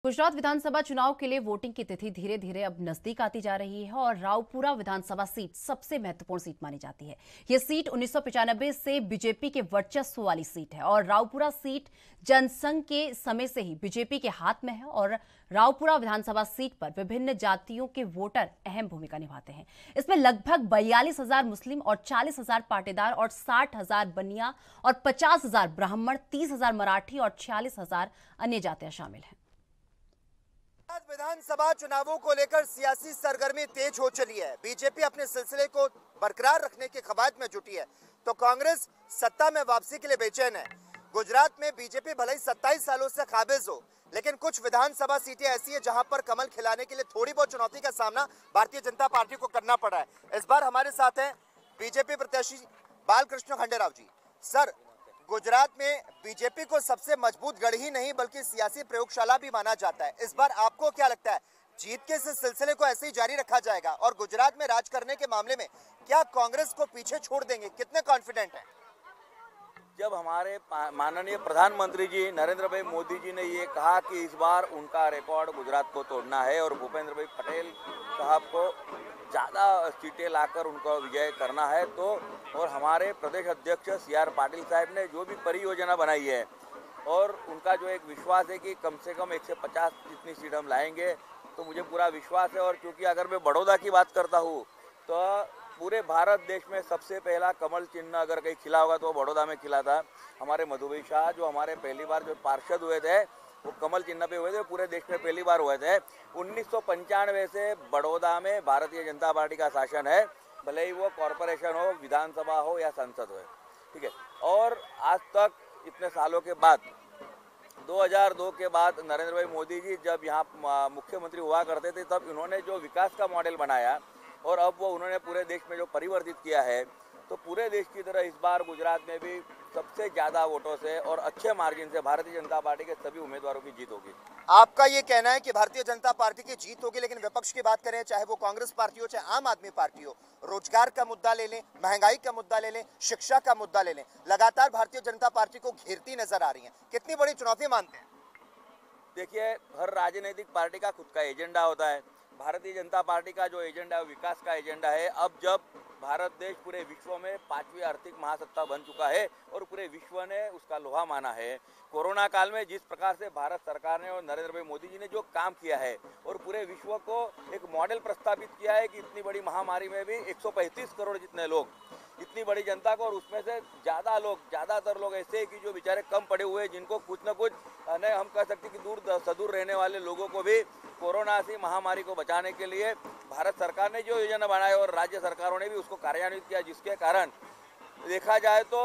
गुजरात विधानसभा चुनाव के लिए वोटिंग की तिथि धीरे धीरे अब नजदीक आती जा रही है और रावपुरा विधानसभा सीट सबसे महत्वपूर्ण सीट मानी जाती है। यह सीट 1995 से बीजेपी के वर्चस्व वाली सीट है और रावपुरा सीट जनसंघ के समय से ही बीजेपी के हाथ में है और रावपुरा विधानसभा सीट पर विभिन्न जातियों के वोटर अहम भूमिका निभाते हैं। इसमें लगभग 42,000 मुस्लिम और 40,000 पाटीदार और 60,000 बनिया और 50,000 ब्राह्मण, 30,000 मराठी और 46,000 अन्य जातियां शामिल हैं। विधानसभा चुनावों को लेकर सियासी सरगर्मी तेज हो चली है। बीजेपी अपने सिलसिले को बरकरार रखने की कवायद में जुटी है तो कांग्रेस सत्ता में वापसी के लिए बेचैन है। गुजरात में बीजेपी भले ही 27 सालों से काबिज हो, लेकिन कुछ विधानसभा सीटें ऐसी है जहां पर कमल खिलाने के लिए थोड़ी बहुत चुनौती का सामना भारतीय जनता पार्टी को करना पड़ा है। इस बार हमारे साथ हैं बीजेपी प्रत्याशी बालकृष्ण खंडेराव जी। सर, गुजरात में बीजेपी को सबसे मजबूत गढ़ ही नहीं बल्कि सियासी प्रयोगशाला भी माना जाता है। इस बार आपको क्या लगता है, जीत के इस सिलसिले को ऐसे ही जारी रखा जाएगा और गुजरात में राज करने के मामले में क्या कांग्रेस को पीछे छोड़ देंगे? कितने कॉन्फिडेंट हैं? जब हमारे माननीय प्रधानमंत्री जी नरेंद्र भाई मोदी जी ने ये कहा कि इस बार उनका रिकॉर्ड गुजरात को तोड़ना है और भूपेंद्र भाई पटेल साहब को ज़्यादा सीटें लाकर उनको विजय करना है, तो और हमारे प्रदेश अध्यक्ष CR पाटिल साहब ने जो भी परियोजना बनाई है और उनका जो एक विश्वास है कि कम से कम 150 जितनी सीट हम लाएंगे, तो मुझे पूरा विश्वास है। और क्योंकि अगर मैं बड़ौदा की बात करता हूँ तो पूरे भारत देश में सबसे पहला कमल चिन्ह अगर कहीं खिला होगा तो बड़ौदा में खिला था। हमारे मधुभाई शाह जो हमारे पहली बार जो पार्षद हुए थे वो कमल चिन्ह पे हुए थे, पूरे देश में पहली बार हुए थे। 1995 से बड़ौदा में भारतीय जनता पार्टी का शासन है, भले ही वो कॉरपोरेशन हो, विधानसभा हो या संसद हो, ठीक है। और आज तक इतने सालों के बाद 2002 के बाद नरेंद्र भाई मोदी जी जब यहाँ मुख्यमंत्री हुआ करते थे तब इन्होंने जो विकास का मॉडल बनाया और अब वो उन्होंने पूरे देश में जो परिवर्तित किया है, तो पूरे देश की तरह इस बार गुजरात में भी सबसे ज़्यादा वोटों से और अच्छे मार्जिन से भारतीय जनता पार्टी के सभी उम्मीदवारों की जीत होगी। आपका ये कहना है कि भारतीय जनता पार्टी की जीत होगी, लेकिन विपक्ष की बात करें, चाहे वो कांग्रेस पार्टी हो चाहे आम आदमी पार्टी हो, रोजगार का मुद्दा ले लें, महंगाई का मुद्दा ले लें, शिक्षा का मुद्दा ले लें, लगातार भारतीय जनता पार्टी को घेरती नजर आ रही है। कितनी बड़ी चुनौती मानते हैं? देखिए, हर राजनीतिक पार्टी का खुद का एजेंडा होता है। भारतीय जनता पार्टी का जो एजेंडा है विकास का एजेंडा है। अब जब भारत देश पूरे विश्व में 5वीं आर्थिक महासत्ता बन चुका है और पूरे विश्व ने उसका लोहा माना है, कोरोना काल में जिस प्रकार से भारत सरकार ने और नरेंद्र भाई मोदी जी ने जो काम किया है और पूरे विश्व को एक मॉडल प्रस्तावित किया है कि इतनी बड़ी महामारी में भी 135 करोड़ जितने लोग, इतनी बड़ी जनता को, और उसमें से ज़्यादातर लोग ऐसे हैं कि जो बेचारे कम पड़े हुए हैं, जिनको कुछ न कुछ हम कह सकते कि दूर सदूर रहने वाले लोगों को भी कोरोना से महामारी को बचाने के लिए भारत सरकार ने जो योजना बनाई और राज्य सरकारों ने भी उसको कार्यान्वित किया, जिसके कारण देखा जाए तो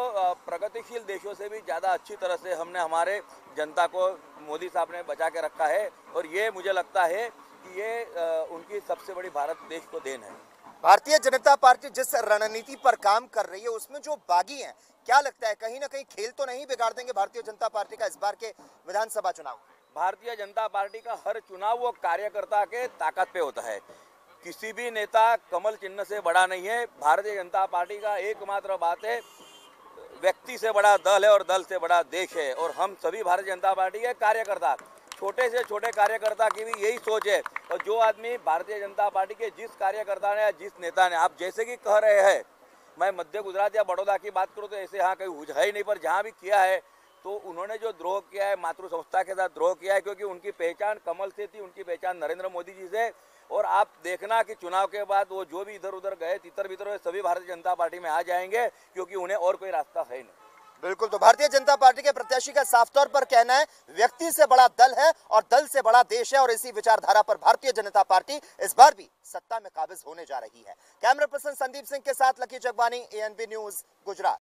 प्रगतिशील देशों से भी ज़्यादा अच्छी तरह से हमने हमारे जनता को मोदी साहब ने बचा के रखा है। और ये मुझे लगता है कि ये उनकी सबसे बड़ी भारत देश को देन है। भारतीय जनता पार्टी जिस रणनीति पर काम कर रही है उसमें जो बागी हैं, क्या लगता है कहीं ना कहीं खेल तो नहीं बिगाड़ देंगे भारतीय जनता पार्टी का इस बार के विधानसभा चुनाव? भारतीय जनता पार्टी का हर चुनाव वो कार्यकर्ता के ताकत पे होता है। किसी भी नेता कमल चिन्ह से बड़ा नहीं है। भारतीय जनता पार्टी का एकमात्र बात है, व्यक्ति से बड़ा दल है और दल से बड़ा देश है। और हम सभी भारतीय जनता पार्टी के कार्यकर्ता, छोटे से छोटे कार्यकर्ता की भी यही सोच है। और जो आदमी भारतीय जनता पार्टी के जिस कार्यकर्ता ने या जिस नेता ने, आप जैसे कि कह रहे हैं, मैं मध्य गुजरात या बड़ौदा की बात करूँ तो ऐसे यहाँ कहीं है ही नहीं, पर जहाँ भी किया है तो उन्होंने जो द्रोह किया है, मातृ संस्था के साथ द्रोह किया है, क्योंकि उनकी पहचान कमल से थी, उनकी पहचान नरेंद्र मोदी जी से। और आप देखना कि चुनाव के बाद वो जो भी इधर उधर गए तितर बितर सभी भारतीय जनता पार्टी में आ जाएंगे, क्योंकि उन्हें और कोई रास्ता है नहीं। बिल्कुल, तो भारतीय जनता पार्टी के प्रत्याशी का साफ तौर पर कहना है व्यक्ति से बड़ा दल है और दल से बड़ा देश है, और इसी विचारधारा पर भारतीय जनता पार्टी इस बार भी सत्ता में काबिज होने जा रही है। कैमरा पर्सन संदीप सिंह के साथ lucky Jagwani, ANB news, Gujarat.